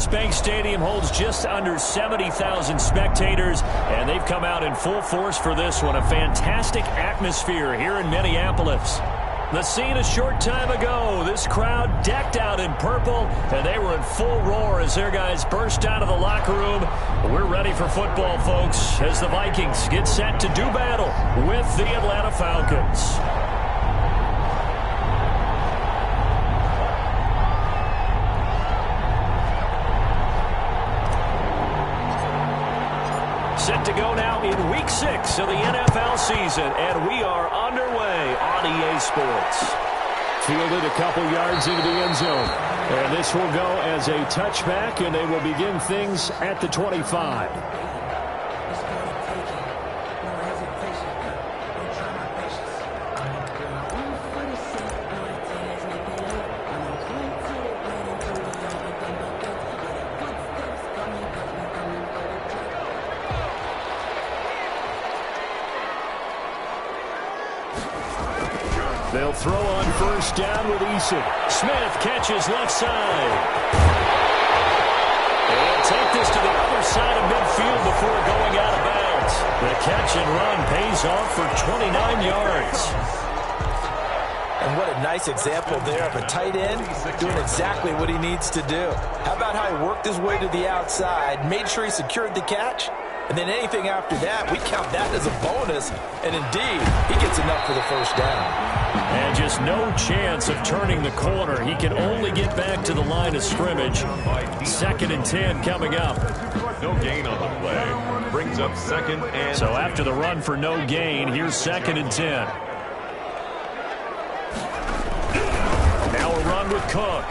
U.S. Bank Stadium holds just under 70,000 spectators, and they've come out in full force for this one. A fantastic atmosphere here in Minneapolis. The scene a short time ago, this crowd decked out in purple, and they were in full roar as their guys burst out of the locker room. We're ready for football, folks, as the Vikings get set to do battle with the Atlanta Falcons. Set to go now in Week 6 of the NFL season, and we are underway on EA Sports. Fielded a couple yards into the end zone, and this will go as a touchback, and they will begin things at the 25. They'll throw on first down with Eason. Smith catches left side. And take this to the other side of midfield before going out of bounds. The catch and run pays off for 29 yards. And what a nice example there of a tight end doing exactly what he needs to do. How about how he worked his way to the outside, made sure he secured the catch, and then anything after that, we count that as a bonus. And indeed, he gets enough for the first down. And just no chance of turning the corner. He can only get back to the line of scrimmage. 2nd and 10 coming up. No gain on the play. Brings up 2nd and 10. So after the run for no gain, here's 2nd and 10. Now a run with Cook.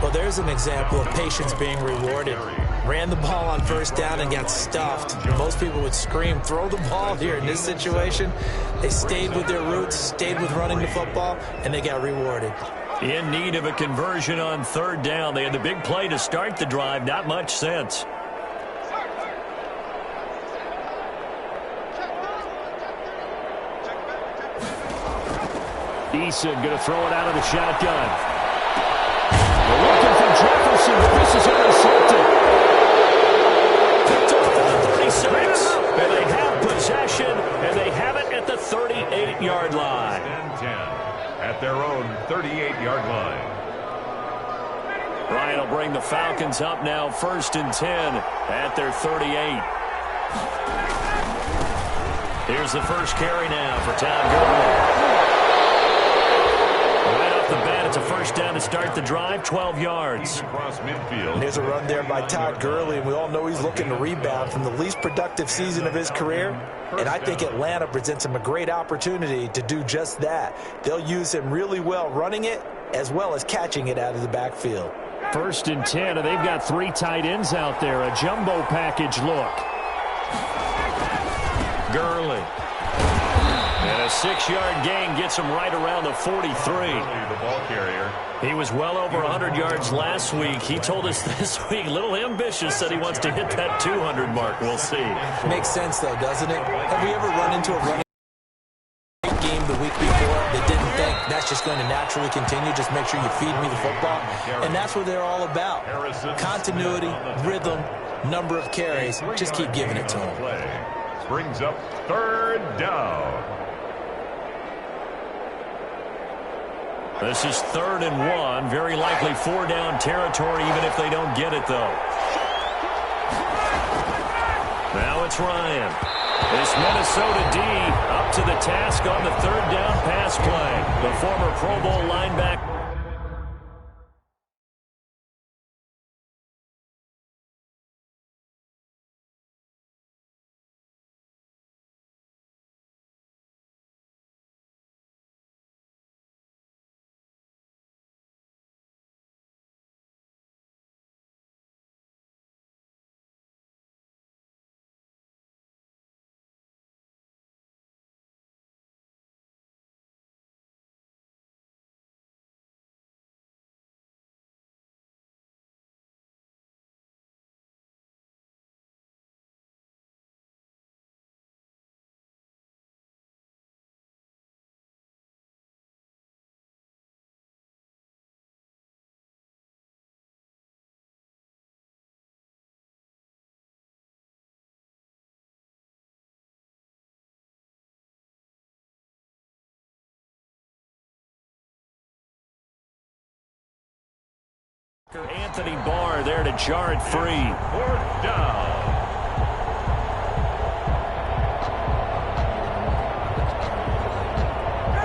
Well, there's an example of patience being rewarded. Ran the ball on first down and got stuffed. Most people would scream, throw the ball here. In this situation, they stayed with their roots, stayed with running the football, and they got rewarded. In need of a conversion on 3rd down. They had the big play to start the drive. Not much sense. Eason going to throw it out of the shotgun. They're looking for Jefferson, but this is intercepted. Picked off at the 36. And they have possession, and they have it at the 38-yard line. 10 at their own 38-yard line. Ryan will bring the Falcons up now, 1st and 10 at their 38. Here's the first carry now for Todd Gurley. Right off the bat, it's a first down to start the drive, 12 yards. Across midfield. And there's a run there by Todd Gurley, and we all know he's looking to rebound from the least productive season of his career. And I think Atlanta presents him a great opportunity to do just that. They'll use him really well running it as well as catching it out of the backfield. 1st and 10, and they've got 3 tight ends out there. A jumbo package look. Gurley. And a 6-yard gain gets him right around the 43. The ball carrier. He was well over 100 yards last week. He told us this week, a little ambitious, said he wants to hit that 200 mark. We'll see. Makes sense, though, doesn't it? Have we ever run into a running game the week before that didn't think that's just going to naturally continue? Just make sure you feed me the football. And that's what they're all about. Continuity, rhythm, number of carries. Just keep giving it to them. Brings up 3rd down. This is 3rd and 1. Very likely 4-down territory, even if they don't get it, though. Now it's Ryan. This Minnesota D up to the task on the 3rd down pass play. The former Pro Bowl linebacker. Anthony Barr there to jar it free. Fourth down.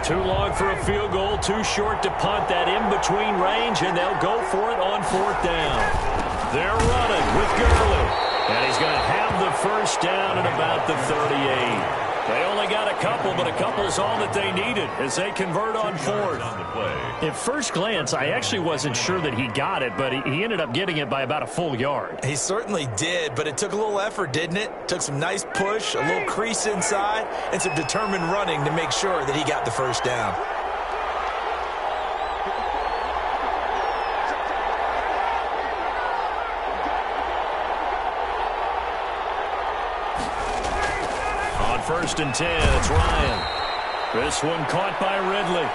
Too long for a field goal, too short to punt. That in-between range, and they'll go for it on fourth down. They're running with Gurley, and he's going to have the first down at about the 38. They only got a couple, but a couple's all that they needed as they convert on fourth. At first glance, I actually wasn't sure that he got it, but he ended up getting it by about a full yard. He certainly did, but it took a little effort, didn't it? Took some nice push, a little crease inside, and some determined running to make sure that he got the first down. First and 10, it's Ryan. This one caught by Ridley.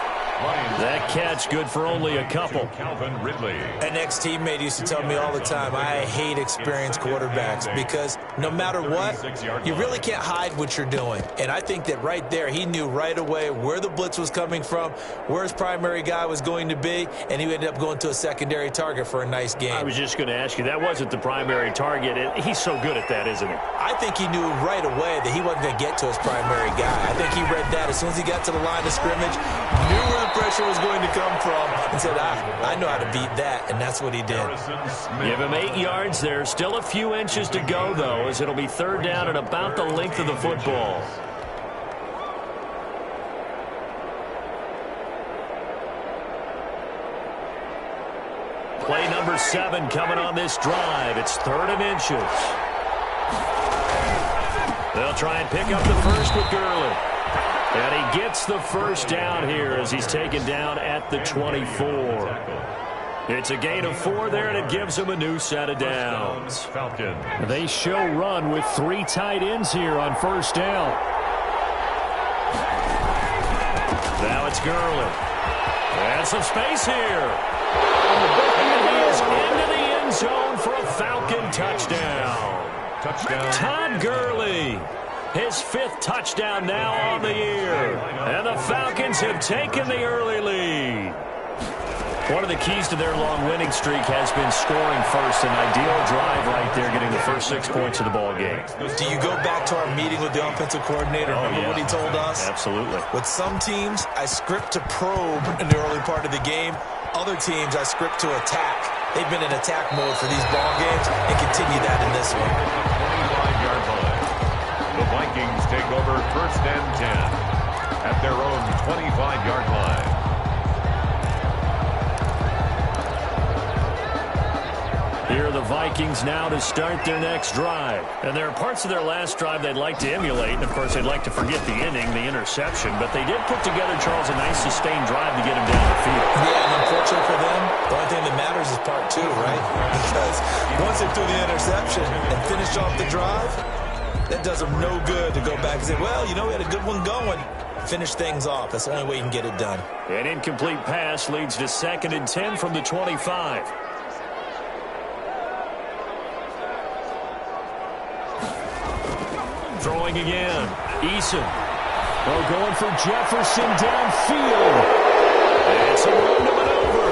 That catch good for only a couple. Calvin Ridley. An ex-teammate used to tell me all the time, I hate experienced quarterbacks because no matter what, you really can't hide what you're doing. And I think that right there, he knew right away where the blitz was coming from, where his primary guy was going to be, and he ended up going to a secondary target for a nice game. I was just going to ask you, that wasn't the primary target. He's so good at that, isn't he? I think he knew right away that he wasn't going to get to his primary guy. I think he read that as soon as he got to the line of scrimmage, knew where the pressure was going to come from, and said, I know how to beat that, and that's what he did. Give him 8 yards there. Still a few inches to go, though, as it'll be third down at about the length of the football. Play number 7 coming on this drive. It's 3rd and inches. They'll try and pick up the first with Gurley. And he gets the first down here as he's taken down at the 24. It's a gain of 4 there, and it gives him a new set of downs. They show run with 3 tight ends here on first down. Now it's Gurley. And some space here. And he is into the end zone for a Falcon touchdown. Todd Gurley. His 5th touchdown now on the year. And the Falcons have taken the early lead. One of the keys to their long winning streak has been scoring first. An ideal drive right there, getting the first 6 points of the ball game. Do you go back to our meeting with the offensive coordinator? Remember what he told us? Absolutely. With some teams, I script to probe in the early part of the game. Other teams, I script to attack. They've been in attack mode for these ball games and continue that in this one. 25-yard line. The Vikings take over 1st and 10 at their own 25-yard line. Here are the Vikings now to start their next drive. And there are parts of their last drive they'd like to emulate. And, of course, they'd like to forget the inning, the interception. But they did put together, Charles, a nice sustained drive to get him down the field. Yeah, and unfortunately for them, the only thing that matters is part 2, right? Because once they threw the interception and finished off the drive, that does them no good to go back and say, well, you know, we had a good one going. Finish things off. That's the only way you can get it done. An incomplete pass leads to 2nd and 10 from the 25. Throwing again. Eason. Oh, going for Jefferson downfield. It's a run to maneuver.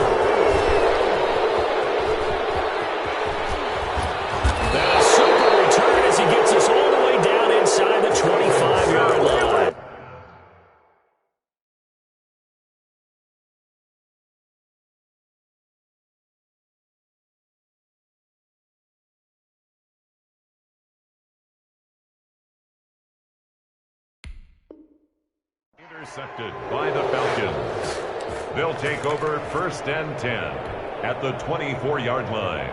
Then a super return as he gets us all the way down inside the 25-yard line. Intercepted by the Falcons. They'll take over 1st and 10 at the 24-yard line.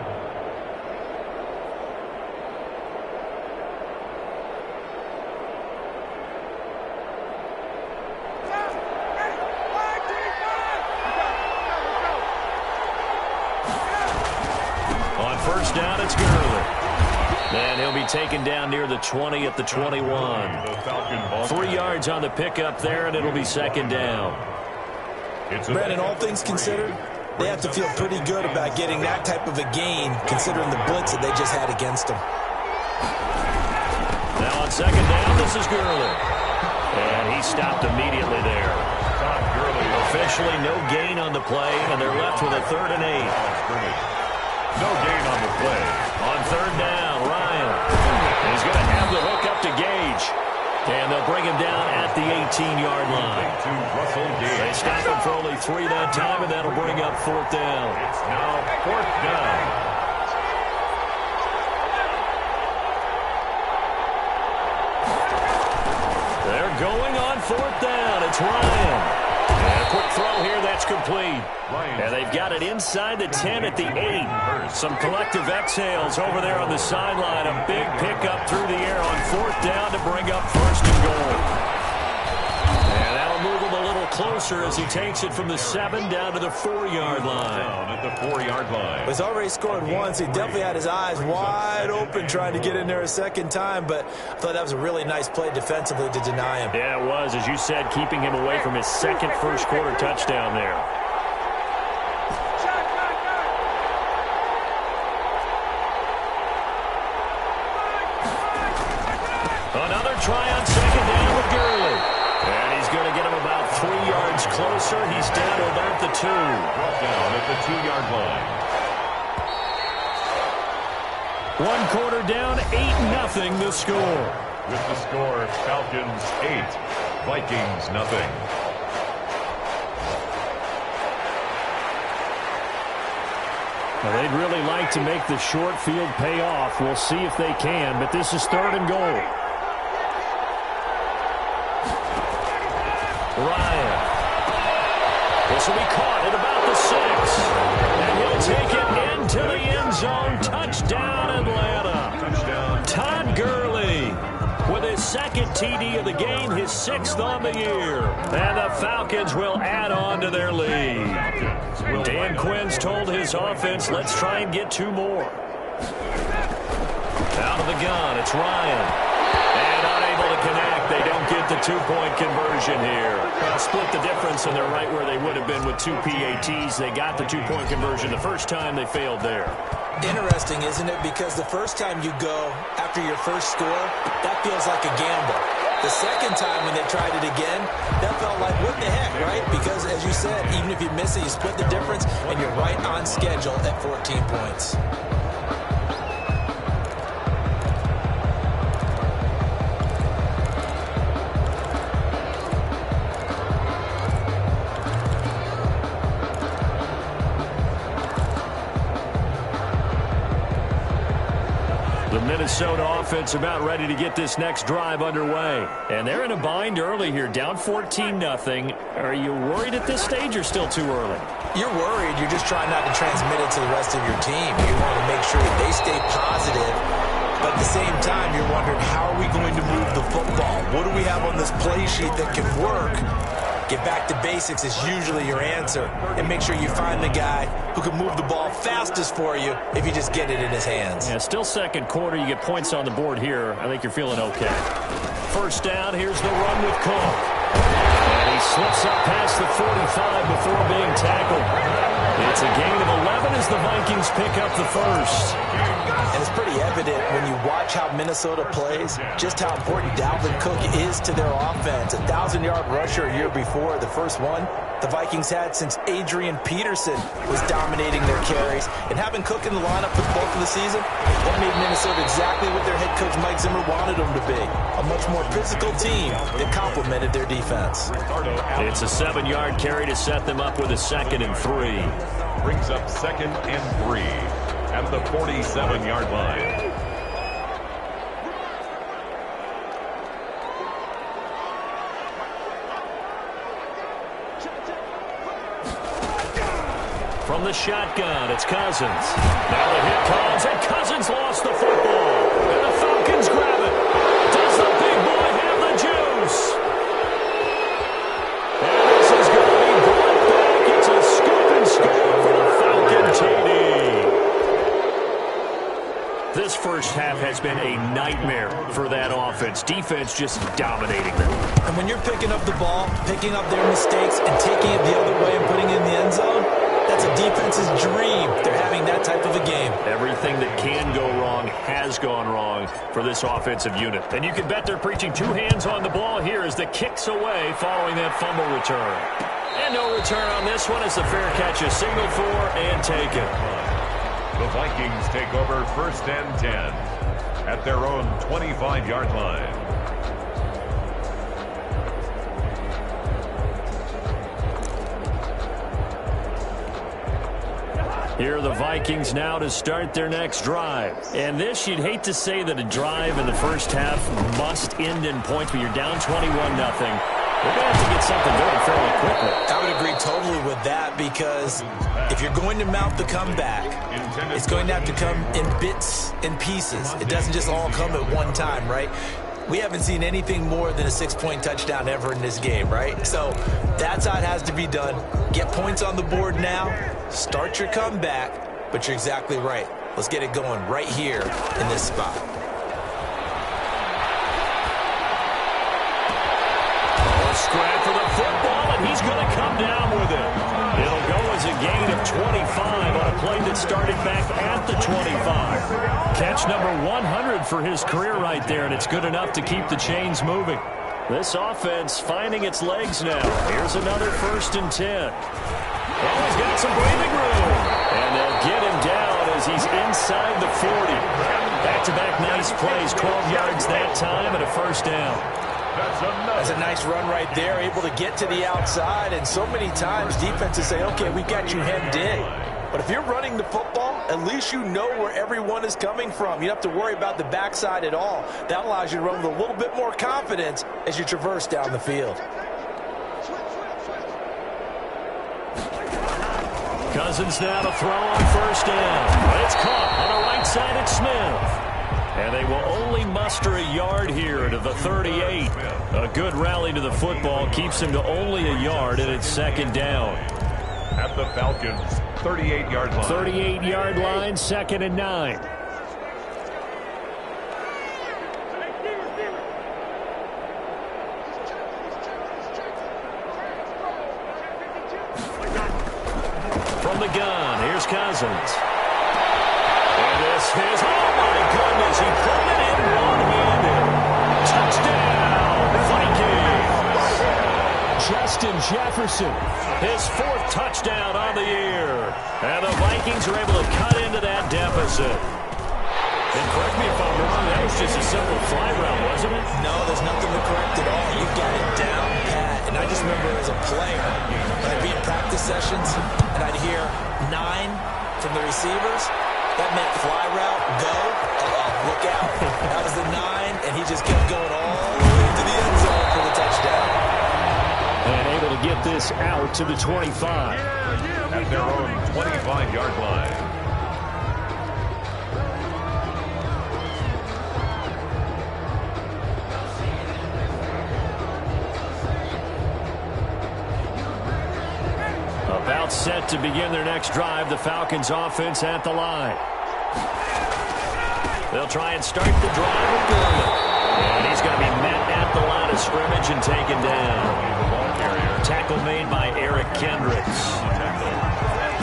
On first down, it's Gurley. And he'll be taken down near the 20 at the 21. 3 yards on the pickup there, and it'll be 2nd down. Brandon, all things considered, they have to feel pretty good about getting that type of a gain, considering the blitz that they just had against them. Now on 2nd down, this is Gurley. And he stopped immediately there. Officially no gain on the play, and they're left with a 3rd and 8. No gain on the play. On third down, Ryan. He's going to have the hook up to Gage. And they'll bring him down at the 18-yard line. To Russell Gage. They stop him for only 3 that time, and that'll bring up fourth down. It's now fourth down. They're going on fourth down. It's Ryan. And a quick throw here, that's complete. And they've got it inside the 10 at the 8. Some collective exhales over there on the sideline. A big pickup through the air on fourth down to bring up first and goal. And that'll move him a little closer as he takes it from the 7 down to the 4-yard line. Down at the 4-yard line. He's already scored once. He definitely had his eyes wide open trying to get in there a second time, but I thought that was a really nice play defensively to deny him. Yeah, it was, as you said, keeping him away from his second first-quarter touchdown there. Another try on second down with Gurley. And he's going to get him about 3 yards closer. He's down to about the 2. Brought down at the 2-yard line. 1 quarter down, 8-0 the score. With the score, Falcons 8, Vikings nothing. Well, they'd really like to make the short field pay off. We'll see if they can, but this is third and goal. Ryan. This will be caught at about the 6. And he'll take it into the end zone. Touchdown, Atlanta. Touchdown. Todd Gurley with his second TD of the game, his 6th on the year. And the Falcons will add on to their lead. Dan Quinn's told his offense, let's try and get 2 more. Out of the gun, it's Ryan. And unable to connect. They don't get the 2-point conversion here. Split the difference, and they're right where they would have been with 2 PATs. They got the 2-point conversion the first time. They failed there. Interesting, isn't it? Because the first time you go after your first score, that feels like a gamble. The second time when they tried it again, that felt like, what the heck, right? Because, as you said, even if you miss it, you split the difference, and you're right on schedule at 14 points. Minnesota offense about ready to get this next drive underway. And they're in a bind early here, down 14-0. Are you worried at this stage or still too early? You're worried. You're just trying not to transmit it to the rest of your team. You want to make sure that they stay positive. But at the same time, you're wondering, how are we going to move the football? What do we have on this play sheet that can work? Get back to basics is usually your answer. And make sure you find the guy who can move the ball fastest for you if you just get it in his hands. Yeah, still second quarter. You get points on the board here. I think you're feeling okay. First down, here's the run with Cook. And he slips up past the 45 before being tackled. It's a gain of 11 as the Vikings pick up the first. And it's pretty evident when you watch how Minnesota plays, just how important Dalvin Cook is to their offense. A 1,000-yard rusher a year before, the first one the Vikings had since Adrian Peterson was dominating their carries. And having Cook in the lineup for the bulk of the season, that made Minnesota exactly what their head coach Mike Zimmer wanted them to be. A much more physical team that complemented their defense. It's a 7-yard carry to set them up with a 2nd and 3. Brings up 2nd and 3 at the 47-yard line. From the shotgun, it's Cousins. Now the hit comes, and Cousins lost the football. And the Falcons grab it. Does the big boy have the juice? And this is going to be brought back. It's a scoop and score for the Falcon TD. This first half has been a nightmare for that offense. Defense just dominating them. And when you're picking up the ball, picking up their mistakes, and taking it the other way and putting it in the end zone, that's a defense's dream. They're having that type of a game. Everything that can go wrong has gone wrong for this offensive unit. And you can bet they're preaching 2 hands on the ball here as the kick's away following that fumble return. And no return on this one as the fair catch is signaled for and taken. The Vikings take over 1st and 10 at their own 25-yard line. Here are the Vikings now to start their next drive. And this, you'd hate to say that a drive in the first half must end in points, but you're down 21-0. We're going to have to get something going fairly quickly. I would agree totally with that, because if you're going to mount the comeback, it's going to have to come in bits and pieces. It doesn't just all come at one time, right? We haven't seen anything more than a 6-point touchdown ever in this game, right? So that's how it has to be done. Get points on the board now. Start your comeback. But you're exactly right. Let's get it going right here in this spot. Scrap for the football, and he's going to come down with it. It'll go as a gain of 25 on a play that started back at the 25. Catch number 100 for his career right there, and it's good enough to keep the chains moving. This offense finding its legs now. Here's another 1st and 10. Oh, he's got some breathing room. And they'll get him down as he's inside the 40. Back-to-back nice plays, 12 yards that time, and a 1st down. That's a nice run right there, able to get to the outside. And so many times defenses say, okay, we got you hemmed in. But if you're running the football, at least you know where everyone is coming from. You don't have to worry about the backside at all. That allows you to run with a little bit more confidence as you traverse down the field. Cousins now to throw on 1st down. But it's caught on the right side at Smith. And they will only muster a yard here to the 38. A good rally to the football keeps him to only a yard, and it's 2nd down. At the Falcons' 38-yard line. 38-yard line, 2nd and 9. From the gun, here's Cousins. And this is, oh my goodness, he put it in one-handed. Touchdown, Vikings. Justin Jefferson, his 4th touchdown on the year. And the Vikings are able to cut into that deficit. And correct me if I'm wrong, that was just a simple fly route, wasn't it? No, there's nothing to correct at all. You've got it down pat. And I just remember as a player, when I'd be in practice sessions, and I'd hear 9 from the receivers. That meant fly route, go, look out. That was the 9, and he just kept going all the way to the end zone for the touchdown. And able to get this out to the 25. At their own 25-yard line. About set to begin their next drive, the Falcons offense at the line. They'll try and start the drive with Gurley. And he's going to be met at the line of scrimmage and taken down. Tackle made by Eric Kendricks.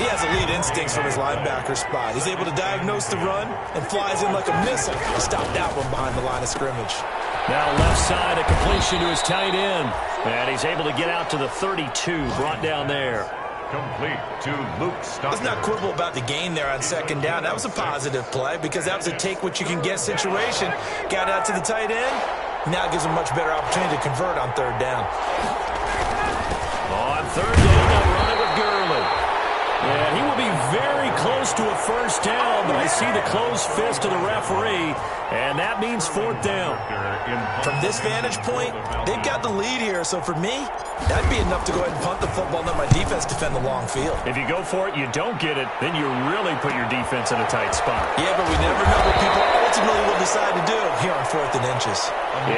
He has elite instincts from his linebacker spot. He's able to diagnose the run and flies in like a missile. He stopped that one behind the line of scrimmage. Now left side, a completion to his tight end. And he's able to get out to the 32, brought down there. Complete to Luke Stockton. Let's not quibble about the gain there on 2nd down. That was a positive play because that was a take-what-you-can-get situation. Got out to the tight end. Now gives him a much better opportunity to convert on 3rd down. On 3rd down, they'll run it with Gurley. And he will be very close to a 1st down, but I see the closed fist of the referee, and that means 4th down. From this vantage point, they've got the lead here, so for me, that'd be enough to go ahead and punt the football and let my defense defend the long field. If you go for it, you don't get it, then you really put your defense in a tight spot. Yeah, but we never know what people ultimately will decide to do here on 4th and inches.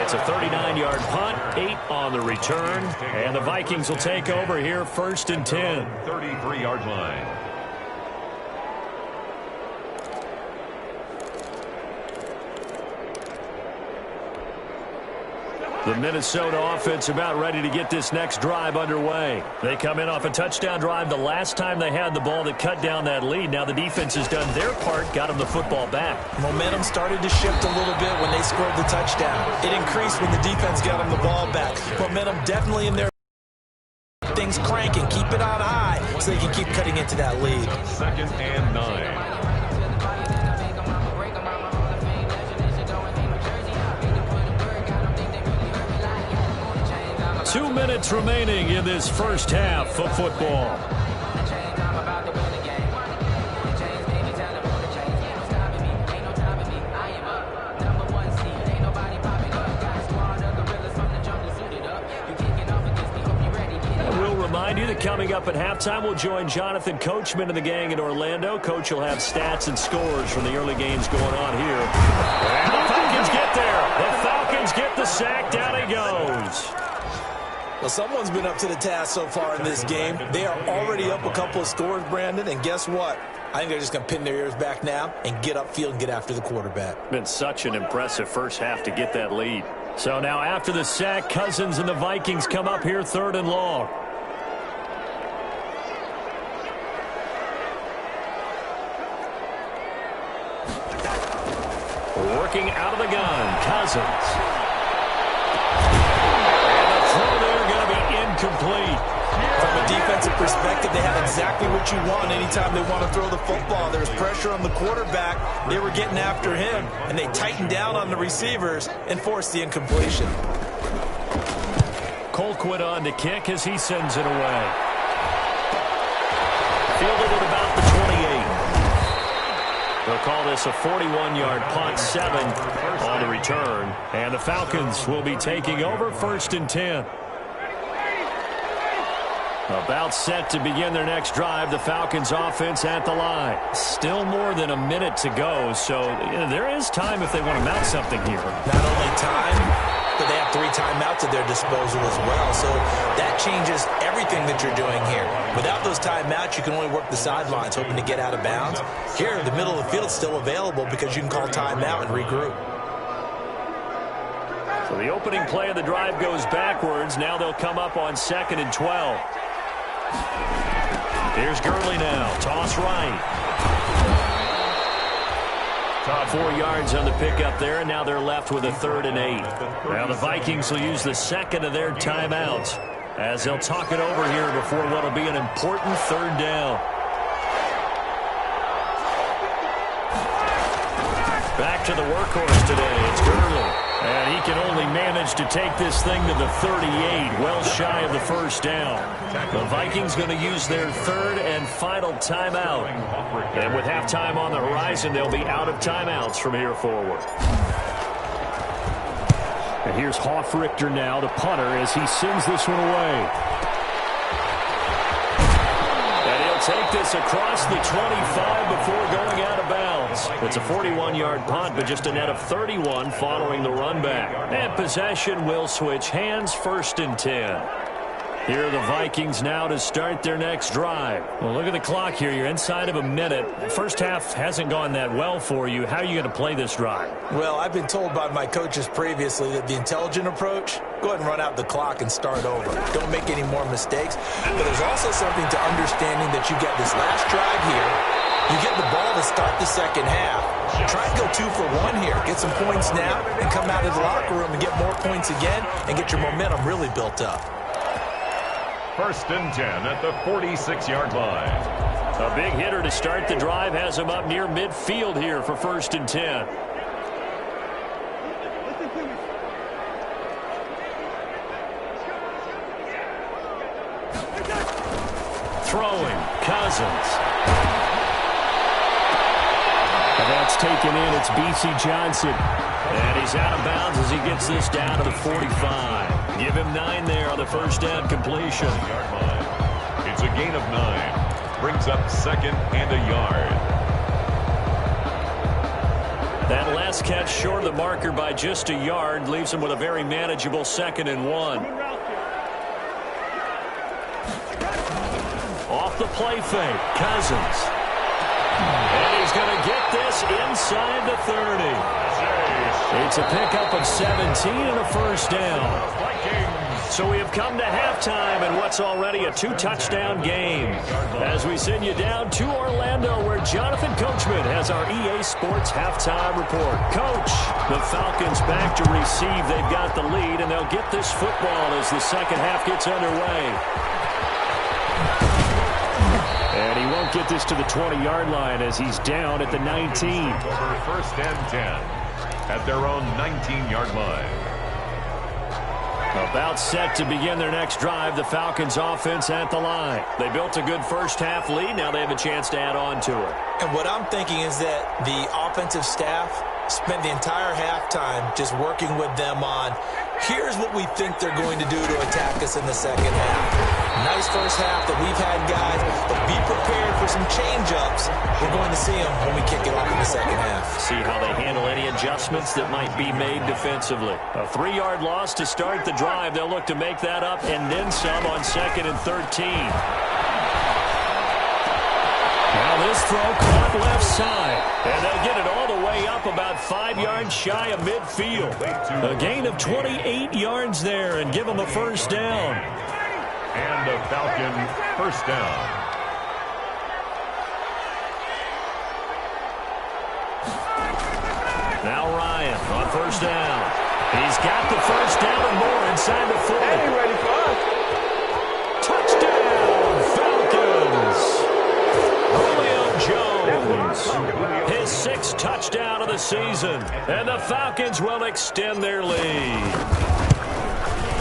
It's a 39-yard punt, 8 on the return, and the Vikings will take over here 1st and 10. 33-yard line. The Minnesota offense about ready to get this next drive underway. They come in off a touchdown drive the last time they had the ball that cut down that lead. Now the defense has done their part, got them the football back. Momentum started to shift a little bit when they scored the touchdown. It increased when the defense got them the ball back. Momentum definitely in their things cranking. Keep it on high so they can keep cutting into that lead. 2nd and 9. 2 minutes remaining in this first half of football. Remind you that coming up at halftime, we'll join Jonathan Coachman and the gang in Orlando. Coach will have stats and scores from the early games going on here. And the Falcons get there. The Falcons get the sack. Down he goes. Well, someone's been up to the task so far in this game. They are already up a couple of scores, Brandon, and guess what? I think they're just going to pin their ears back now and get upfield and get after the quarterback. Been such an impressive first half to get that lead. So now after the sack, Cousins and the Vikings come up here 3rd and long. Working out of the gun, Cousins. And the throw there going to be incomplete. From a defensive perspective, they have exactly what you want anytime they want to throw the football. There's pressure on the quarterback. They were getting after him, and they tightened down on the receivers and forced the incompletion. Colquitt on to kick as he sends it away. Fielded at about the 28. They'll call this a 41-yard punt, 7 on the return. And the Falcons will be taking over 1st and 10. About set to begin their next drive, the Falcons offense at the line. Still more than a minute to go, so there is time if they want to mount something here. Not only time, but they have 3 timeouts at their disposal as well, so that changes everything that you're doing here. Without those timeouts, you can only work the sidelines, hoping to get out of bounds. Here, the middle of the field is still available because you can call timeout and regroup. So the opening play of the drive goes backwards. Now they'll come up on 2nd and 12. Here's Gurley now. Toss right. 4 yards on the pickup there, and now they're left with a 3rd and 8. Now the Vikings will use the second of their timeouts as they'll talk it over here before what will be an important 3rd down. Back to the workhorse today. It's Gurley. And he can only manage to take this thing to the 38, well shy of the 1st down. The Vikings going to use their 3rd and final timeout. And with halftime on the horizon, they'll be out of timeouts from here forward. And here's Hoffrichter now, the punter, as he sends this one away. And he'll take this across the 25 before going out of bounds. It's a 41-yard punt, but just a net of 31 following the run back. And possession will switch hands, 1st and 10. Here are the Vikings now to start their next drive. Well, look at the clock here. You're inside of a minute. The first half hasn't gone that well for you. How are you going to play this drive? Well, I've been told by my coaches previously that the intelligent approach, go ahead and run out the clock and start over. Don't make any more mistakes. But there's also something to understanding that you get this last drive here. You get the ball to start the second half. Try and go 2 for 1 here. Get some points now and come out of the locker room and get more points again and get your momentum really built up. 1st and 10 at the 46-yard line. A big hitter to start the drive has him up near midfield here for 1st and 10. Throwing, Cousins. And that's taken in. It's B.C. Johnson. And he's out of bounds as he gets this down to the 45. Give him 9 there on the 1st down completion. It's a gain of 9. Brings up 2nd and a yard. That last catch short of the marker by just a yard leaves him with a very manageable 2nd and 1. Off the play fake, Cousins. And he's going to get this inside the 30. It's a pickup of 17 and a 1st down. So we have come to halftime in what's already a 2-touchdown game. As we send you down to Orlando, where Jonathan Coachman has our EA Sports halftime report. Coach, the Falcons back to receive. They've got the lead, and they'll get this football as the second half gets underway. And he won't get this to the 20-yard line as he's down at the 19. Over 1st and 10 at their own 19-yard line. About set to begin their next drive, the Falcons offense at the line. They built a good first half lead. Now they have a chance to add on to it. And what I'm thinking is that the offensive staff spent the entire halftime just working with them on, here's what we think they're going to do to attack us in the second half. Nice first half that we've had, guys, but be prepared for some change-ups. We're going to see them when we kick it off in the second half. See how they handle any adjustments that might be made defensively. A 3-yard loss to start the drive. They'll look to make that up and then some on 2nd and 13. Now this throw caught left side. And they'll get it all the way up about 5 yards shy of midfield. A gain of 28 yards there and give them a first down. And a Falcon first down. Now Ryan on first down. He's got the first down and more inside the 40. Hey, ready for us? Touchdown, Falcons. Jones, his 6th touchdown of the season, and the Falcons will extend their lead.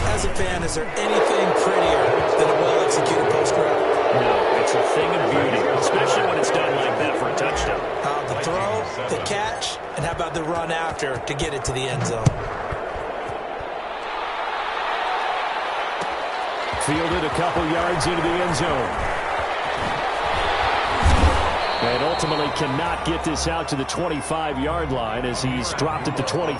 As a fan, is there anything prettier than a well-executed post route? No, it's a thing of beauty, especially when it's done like that for a touchdown. The throw, the catch, and how about the run after to get it to the end zone? Fielded a couple yards into the end zone. And ultimately cannot get this out to the 25-yard line as he's dropped at the 23.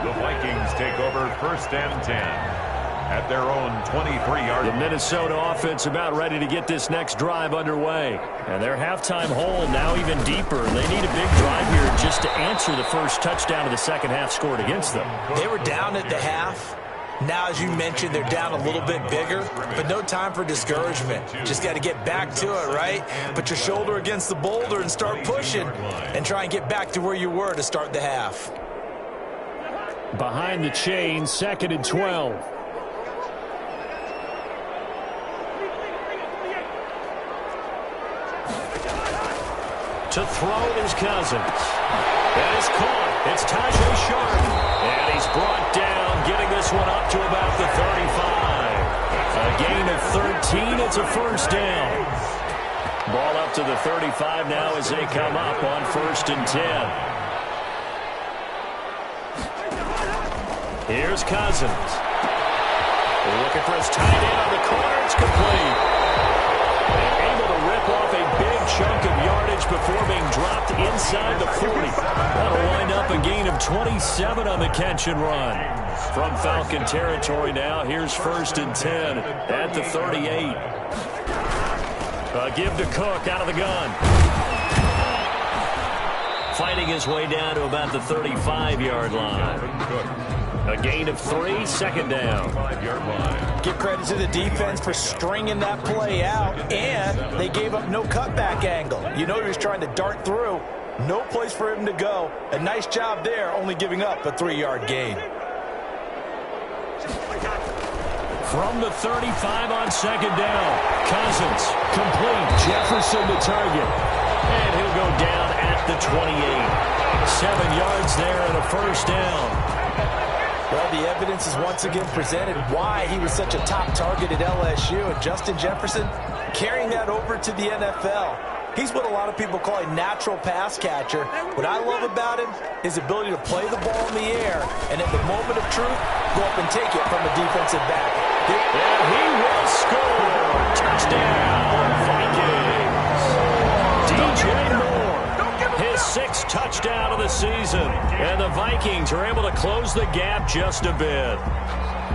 The Vikings take over first and 10 at their own 23-yard line. The Minnesota offense about ready to get this next drive underway. And their halftime hole now even deeper. They need a big drive here just to answer the first touchdown of the second half scored against them. They were down at the half. Now, as you mentioned, they're down a little bit bigger, but no time for discouragement. Just got to get back to it, right? Put your shoulder against the boulder and start pushing and try and get back to where you were to start the half. Behind the chain, 2nd and 12. To throw is Cousins. That is caught. It's Tajay Sharp. And he's brought down, getting this one up to about the 35. A gain of 13. It's a first down. Ball up to the 35 now as they come up on 1st and 10. Here's Cousins. Looking for his tight end on the corner. It's complete. And able to rip off a big chunk of yardage before being dropped inside the 40. That'll wind up a gain of 27 on the catch and run. From Falcon territory now, here's 1st and 10 at the 38. Give to Cook out of the gun. Fighting his way down to about the 35-yard line. A gain of 3, 2nd down. 5-yard line. Give credit to the defense for stringing that play out, and they gave up no cutback angle. You know he was trying to dart through. No place for him to go. A nice job there, only giving up a 3-yard gain. From the 35 on 2nd down. Cousins, complete. Jefferson the target. And he'll go down at the 28. 7 yards there and a first down. Well, the evidence is once again presented why he was such a top target at LSU. And Justin Jefferson carrying that over to the NFL. He's what a lot of people call a natural pass catcher. What I love about him is his ability to play the ball in the air and at the moment of truth, go up and take it from a defensive back. And he will score. Touchdown, Vikings. DJ Moore, his 6th touchdown of the season. And the Vikings are able to close the gap just a bit.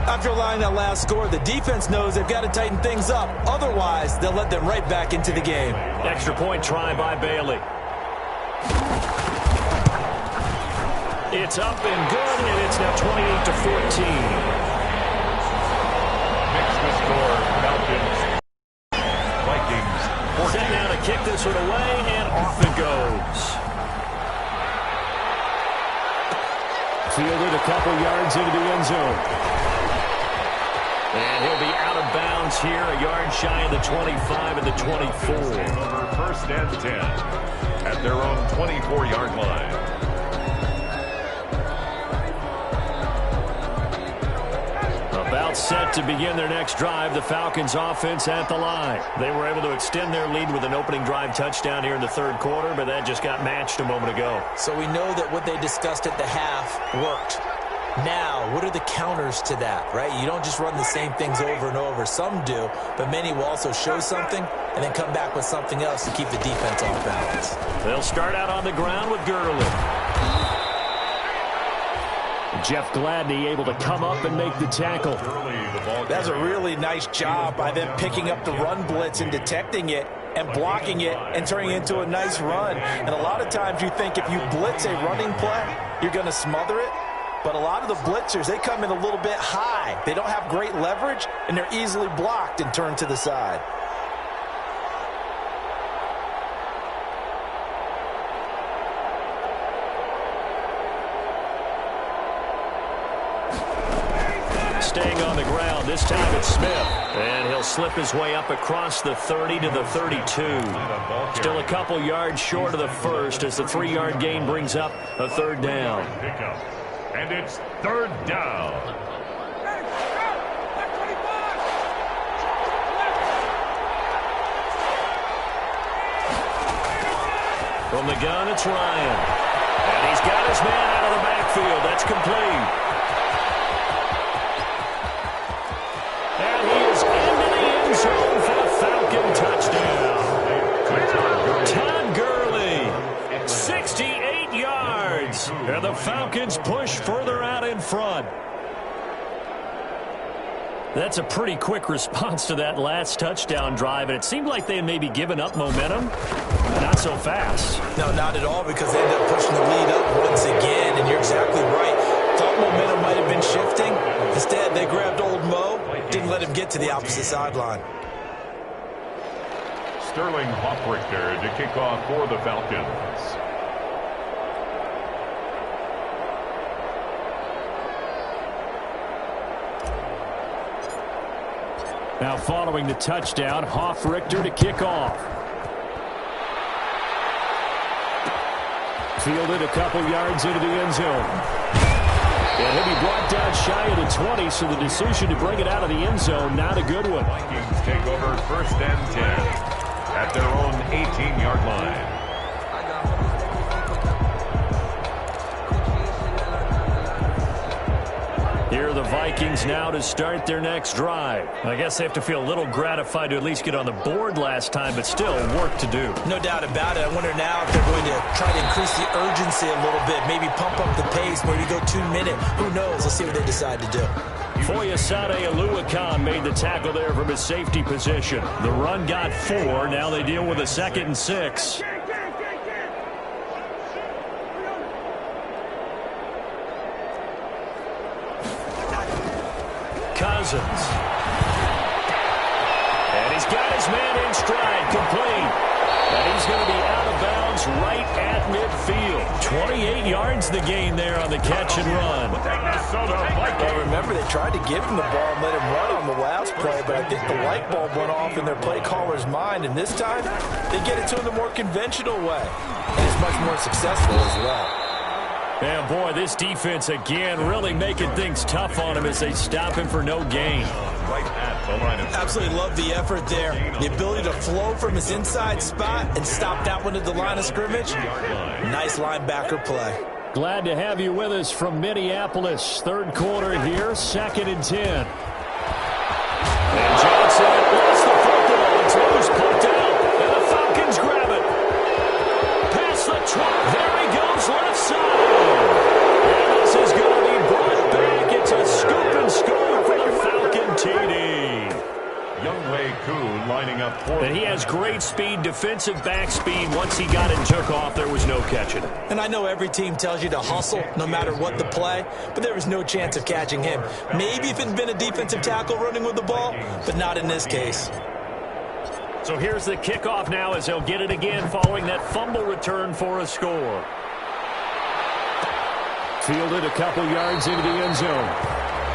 After allowing that last score, the defense knows they've got to tighten things up. Otherwise, they'll let them right back into the game. Extra point try by Bailey. It's up and good, and it's now 28-14. Makes the score, Falcons. Vikings. Set now to kick this one away, and off it goes. Fielded a couple yards into the end zone. And he'll be out of bounds here, a yard shy of the 25 and the 24. Over 1st and 10 at their own 24-yard line. set to begin their next drive. The Falcons offense at the line. They were able to extend their lead with an opening drive touchdown here in the third quarter, but that just got matched a moment ago. So we know that what they discussed at the half worked. Now, what are the counters to that, right? You don't just run the same things over and over. Some do, but many will also show something and then come back with something else to keep the defense off balance. They'll start out on the ground with Gurley. Jeff Gladney able to come up and make the tackle. That's a really nice job by them picking up the run blitz and detecting it and blocking it and turning it into a nice run. And a lot of times you think if you blitz a running play, you're going to smother it. But a lot of the blitzers, they come in a little bit high. They don't have great leverage, and they're easily blocked and turned to the side. Staying on the ground, this time it's Smith. And he'll slip his way up across the 30 to the 32. Still a couple yards short of the first as the 3-yard gain brings up a third down. And it's third down. From the gun, it's Ryan. And he's got his man out of the backfield. That's complete. And he is into the end zone for a Falcon touchdown. Todd Gurley, 68 yards. And the Falcons push further out in front. That's a pretty quick response to that last touchdown drive, and it seemed like they had maybe given up momentum. Not so fast. No, not at all, because they ended up pushing the lead up once again, and you're exactly right. Thought momentum might have been shifting. Instead, they grabbed old Mo, didn't let him get to the opposite sideline. Sterling Hoffrichter to kick off for the Falcons. Now following the touchdown, Hoffrichter to kick off. Fielded a couple yards into the end zone. And he'll be brought down shy of the 20, so the decision to bring it out of the end zone, not a good one. Vikings take over first and 10 at their own 18-yard line. Here are the Vikings now to start their next drive. I guess they have to feel a little gratified to at least get on the board last time, but still work to do. No doubt about it. I wonder now if they're going to try to increase the urgency a little bit, maybe pump up the pace, maybe go 2 minutes. Who knows? Let's see what they decide to do. Foyesade Aluakan made the tackle there from his safety position. The run got 4. Now they deal with a 2nd and 6. Cousins. And he's got his man in stride, complete. And he's going to be out of bounds right at midfield. 28 yards the gain there on the catch and run. Well, remember, they tried to give him the ball and let him run on the last play, but I think the light bulb went off in their play caller's mind, and this time they get it to him the more conventional way. And it's much more successful as well. And boy, this defense again really making things tough on him as they stop him for no gain. Right at the line of absolutely love the effort there. The ability to flow from his inside spot and stop that one at the line of scrimmage. Nice linebacker play. Glad to have you with us from Minneapolis. Third quarter here, 2nd and 10. And Johnson lost the football. It's loose, pumped out, and the Falcons grab it. Past the 12. There he goes, left side. And this is going to be brought back. It's a scoop and score for the Falcon TD. Younghoe Koo lining up for. And he has great speed, defensive back speed. Once he got it and took off, there was no catching it. And I know every team tells you to hustle no matter what the play, but there was no chance of catching him. Maybe if it had been a defensive tackle running with the ball, but not in this case. So here's the kickoff now as they'll get it again following that fumble return for a score. Fielded a couple yards into the end zone.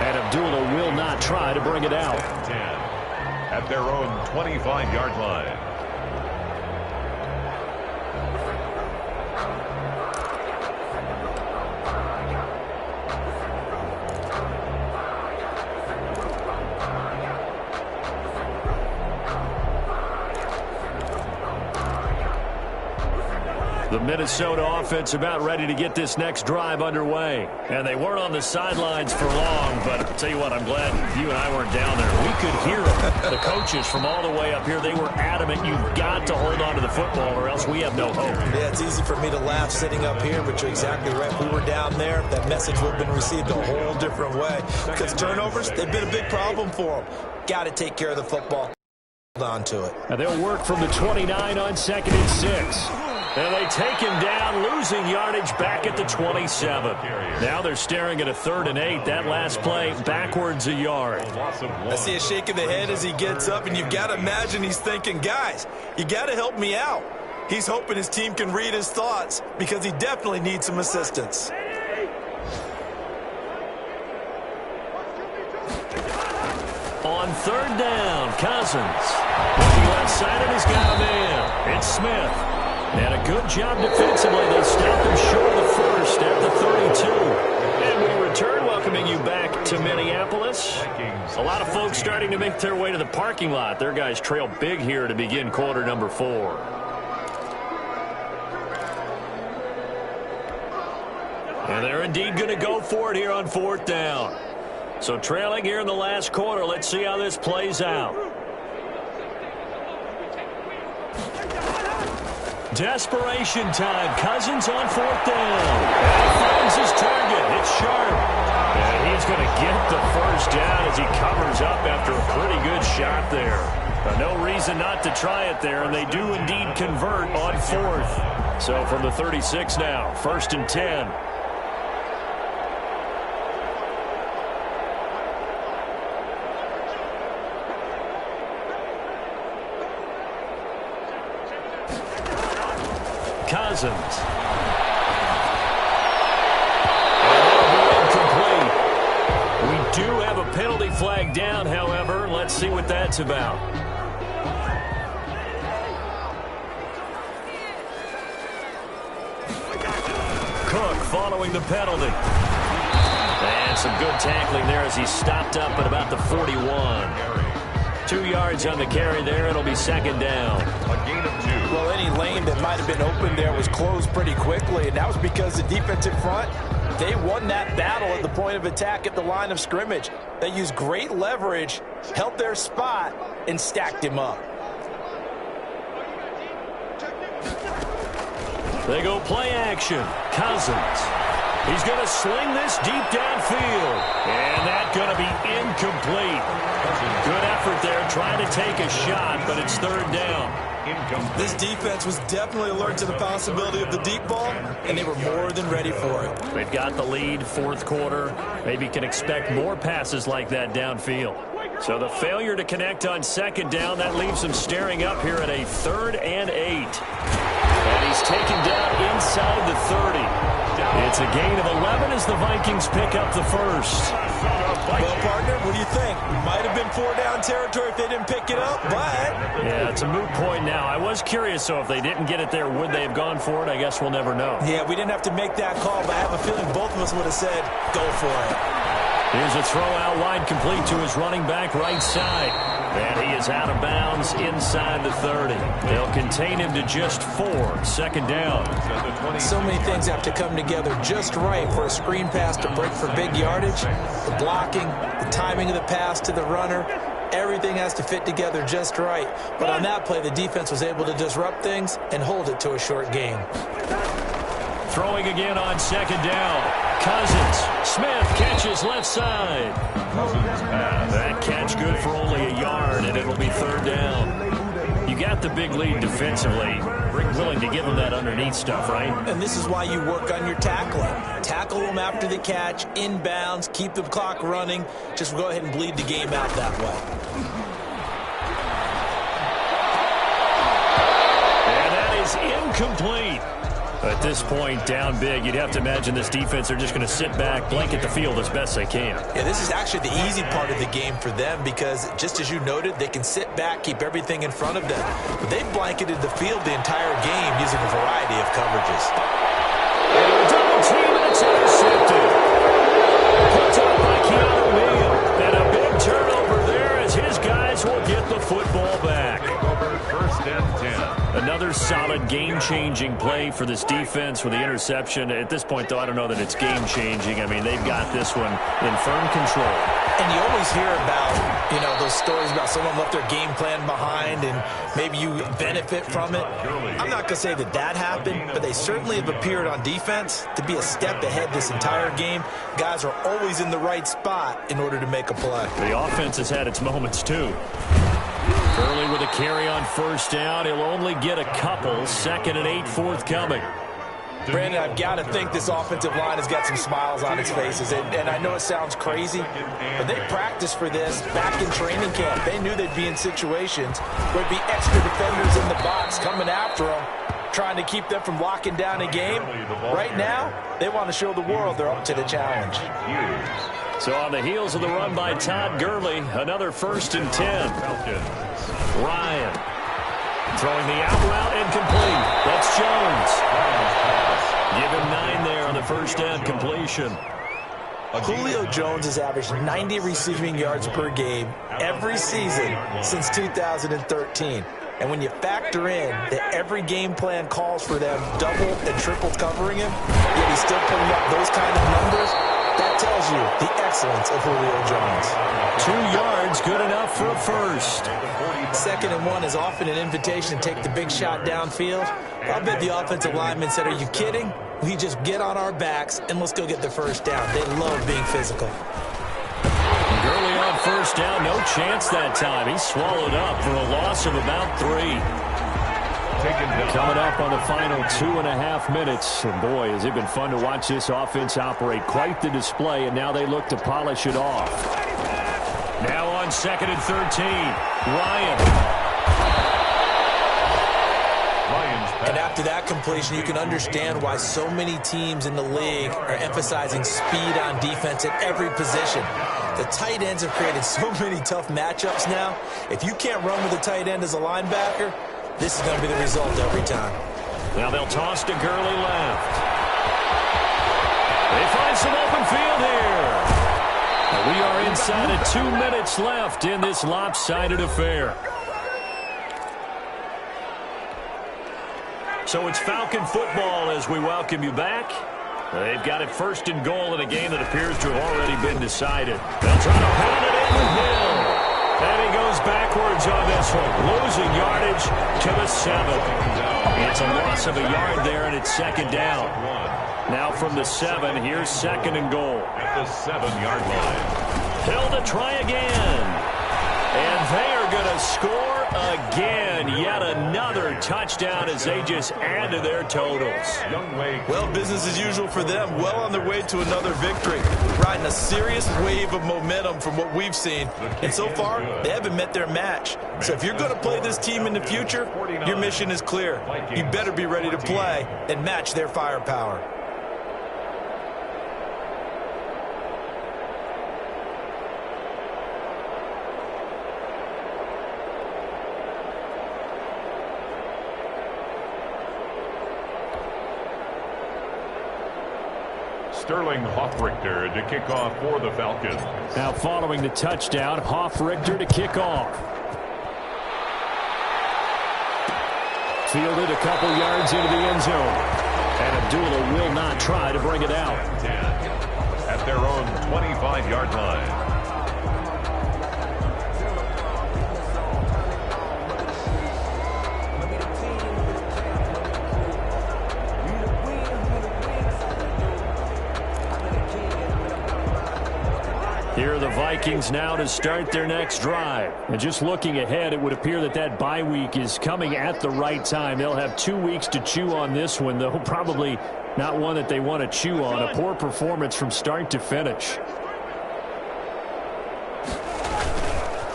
And Abdullah will not try to bring it out. 10 at their own 25-yard line. The Minnesota offense about ready to get this next drive underway. And they weren't on the sidelines for long, but I'll tell you what, I'm glad you and I weren't down there. We could hear them. The coaches from all the way up here, they were adamant, you've got to hold on to the football or else we have no hope. Yeah, it's easy for me to laugh sitting up here, but you're exactly right. If we were down there, that message would have been received a whole different way. Because turnovers, they've been a big problem for them. Got to take care of the football. Hold on to it. And they'll work from the 29 on 2nd and 6. And they take him down, losing yardage back at the 27. Now they're staring at a 3rd and 8. That last play, backwards a yard. I see a shake of the head as he gets up, and you've got to imagine he's thinking, guys, you got to help me out. He's hoping his team can read his thoughts because he definitely needs some assistance. On 3rd down, Cousins. Looking left side, and he's got a man. It's Smith. And a good job defensively. They stopped him short of the first at the 32. And we return, welcoming you back to Minneapolis. A lot of folks starting to make their way to the parking lot. Their guys trail big here to begin quarter number 4. And they're indeed going to go for it here on 4th down. So trailing here in the last quarter. Let's see how this plays out. Desperation time. Cousins on 4th down. And finds his target. It's Sharp. And he's going to get the first down as he covers up after a pretty good shot there. No reason not to try it there, and they do indeed convert on 4th. So from the 36 now, 1st and 10. Cousins. Incomplete. We do have a penalty flag down, however. Let's see what that's about. Cook following the penalty. And some good tackling there as he stopped up at about the 41. 2 yards on the carry there. It'll be 2nd down. A gain of 2. Well, any lane that might have been open there was closed pretty quickly, and that was because the defensive front, they won that battle at the point of attack at the line of scrimmage. They used great leverage, held their spot, and stacked him up. They go play action. Cousins. He's going to sling this deep downfield. And that's going to be incomplete. Good effort there trying to take a shot, but it's 3rd down. This defense was definitely alert to the possibility of the deep ball, and they were more than ready for it. They've got the lead, 4th quarter. Maybe can expect more passes like that downfield. So the failure to connect on 2nd down, that leaves them staring up here at a 3rd and 8. And he's taken down inside the 30. It's a gain of 11 as the Vikings pick up the first. Well, partner, what do you think? Might have been 4-down territory if they didn't pick it up, but... Yeah, it's a moot point now. I was curious, so if they didn't get it there, would they have gone for it? I guess we'll never know. Yeah, we didn't have to make that call, but I have a feeling both of us would have said, go for it. Here's a throw out wide complete to his running back right side. And he is out of bounds inside the 30. They'll contain him to just 4. 2nd down. So many things have to come together just right for a screen pass to break for big yardage. The blocking, the timing of the pass to the runner, everything has to fit together just right. But on that play, the defense was able to disrupt things and hold it to a short gain. Throwing again on 2nd down. Cousins. Smith catches left side. That catch good for only a yard, and it'll be 3rd down. You got the big lead defensively. Willing to give them that underneath stuff, right? And this is why you work on your tackling. Tackle them after the catch, inbounds, keep the clock running. Just go ahead and bleed the game out that way. And that is incomplete. At this point, down big, you'd have to imagine this defense are just going to sit back, blanket the field as best they can. Yeah, this is actually the easy part of the game for them because, just as you noted, they can sit back, keep everything in front of them. But they've blanketed the field the entire game using a variety of coverages. Double team, and it's intercepted. Picked up by Keanu Neal. And a big turnover there as his guys will get the football back. Over 1st and 10. Another solid game-changing play for this defense with the interception. At this point, though, I don't know that it's game-changing. I mean, they've got this one in firm control. And you always hear about, those stories about someone left their game plan behind and maybe you benefit from it. I'm not going to say that happened, but they certainly have appeared on defense to be a step ahead this entire game. Guys are always in the right spot in order to make a play. The offense has had its moments, too. Gurley with a carry on first down. He'll only get a couple. 2nd and 8 forthcoming. Brandon, I've got to think this offensive line has got some smiles on its faces. And I know it sounds crazy, but they practiced for this back in training camp. They knew they'd be in situations where there'd be extra defenders in the box coming after them, trying to keep them from locking down a game. Right now, they want to show the world they're up to the challenge. So on the heels of the run by Todd Gurley, another 1st and 10. Ryan throwing the out route incomplete. That's Jones. Give him 9 there on the first down completion. Julio Jones has averaged 90 receiving yards per game every season since 2013. And when you factor in that every game plan calls for them double and triple covering him, yet he's still putting up those kind of numbers, that tells you the excellence of Julio Jones. 2 yards, good enough for a first. 2nd and 1 is often an invitation to take the big shot downfield. I bet the offensive lineman said, "Are you kidding? We just get on our backs and let's go get the first down." They love being physical. Gurley on first down, no chance that time. He's swallowed up for a loss of about 3. Coming up on the final 2.5 minutes. And boy, has it been fun to watch this offense operate. Quite the display, and now they look to polish it off. Now on 2nd and 13, Ryan. And after that completion, you can understand why so many teams in the league are emphasizing speed on defense at every position. The tight ends have created so many tough matchups now. If you can't run with a tight end as a linebacker, this is going to be the result every time. Now they'll toss to Gurley left. They find some open field here. We are inside of 2 minutes left in this lopsided affair. So it's Falcon football as we welcome you back. They've got it 1st and goal in a game that appears to have already been decided. They'll try to pound it in with Hill. And he goes backwards on this one, losing yardage to the 7. It's a loss of a yard there, and it's 2nd down. Now from the 7, here's 2nd and goal. At the 7-yard line. Hill to try again. And they are going to score again. Yet another touchdown as they just add to their totals. Well, business as usual for them. Well on their way to another victory. Riding a serious wave of momentum from what we've seen. And so far, they haven't met their match. So if you're going to play this team in the future, your mission is clear. You better be ready to play and match their firepower. Sterling Hoffrichter to kick off for the Falcons. Now following the touchdown, Hoffrichter to kick off. Fielded a couple yards into the end zone. And Abdullah will not try to bring it out. At their own 25-yard line. Here are the Vikings now to start their next drive. And just looking ahead, it would appear that that bye week is coming at the right time. They'll have 2 weeks to chew on this one, though probably not one that they want to chew on. A poor performance from start to finish.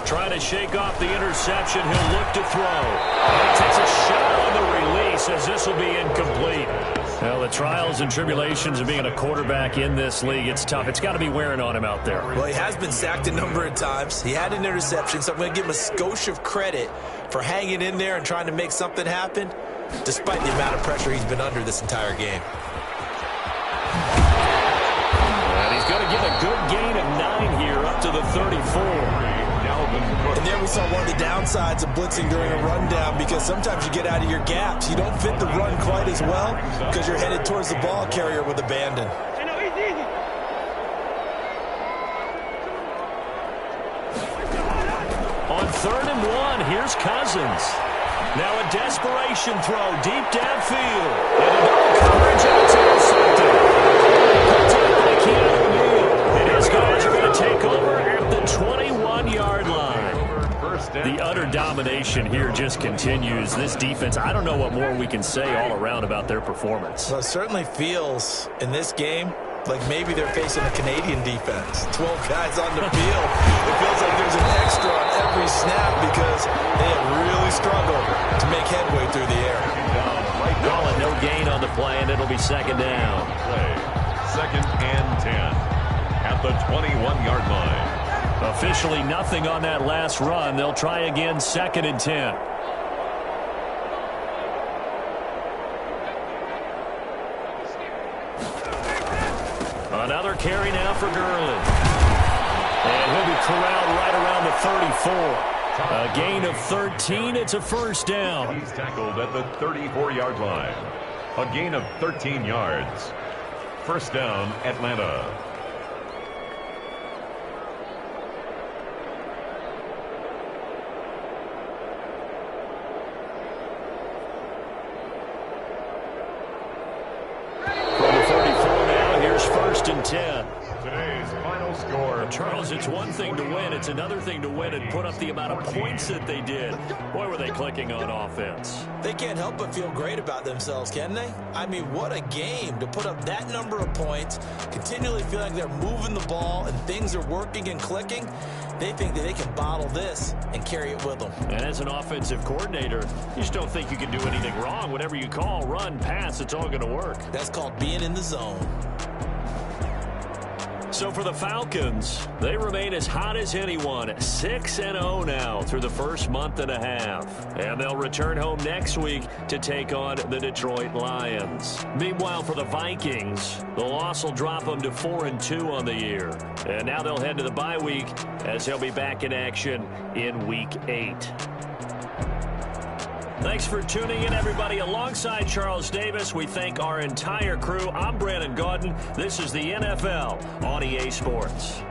Trying to shake off the interception. He'll look to throw. And he takes a shot on the release as this will be incomplete. Well, the trials and tribulations of being a quarterback in this league, it's tough. It's got to be wearing on him out there. Well, he has been sacked a number of times. He had an interception, so I'm going to give him a skosh of credit for hanging in there and trying to make something happen, despite the amount of pressure he's been under this entire game. And he's going to get a good gain of 9 here up to the 34. And there we see also one of the downsides of blitzing during a rundown because sometimes you get out of your gaps. You don't fit the run quite as well because you're headed towards the ball carrier with abandon. On 3rd and 1, here's Cousins. Now a desperation throw deep downfield. And a double coverage, and it's intercepted. Picked up by Keanu Neal. And his guys are going to take over at the 21-yard line. The utter domination here just continues. This defense, I don't know what more we can say all around about their performance. Well, it certainly feels in this game like maybe they're facing a Canadian defense. 12 guys on the field. It feels like there's an extra on every snap because they have really struggled to make headway through the air. Well, and no gain on the play, and it'll be 2nd down. Play. 2nd and 10 at the 21-yard line. Officially nothing on that last run. They'll try again 2nd and 10. Another carry now for Gurley. And he'll be corralled right around the 34. A gain of 13. It's a 1st down. He's tackled at the 34-yard line. A gain of 13 yards. 1st down, Atlanta. From the 34 now, here's 1st and 10. Today's final score. Charles, it's one thing to win. It's another thing to win and put up the amount of points that they did. Boy, were they clicking on offense. They can't help but feel great about themselves, can they? I mean, what a game to put up that number of points, continually feel like they're moving the ball and things are working and clicking. They think that they can bottle this and carry it with them. And as an offensive coordinator, you just don't think you can do anything wrong. Whatever you call, run, pass, it's all going to work. That's called being in the zone. So for the Falcons, they remain as hot as anyone, 6-0 now through the first month and a half. And they'll return home next week to take on the Detroit Lions. Meanwhile, for the Vikings, the loss will drop them to 4-2 on the year. And now they'll head to the bye week as they'll be back in action in Week 8. Thanks for tuning in, everybody. Alongside Charles Davis, we thank our entire crew. I'm Brandon Gaudin. This is the NFL on EA Sports.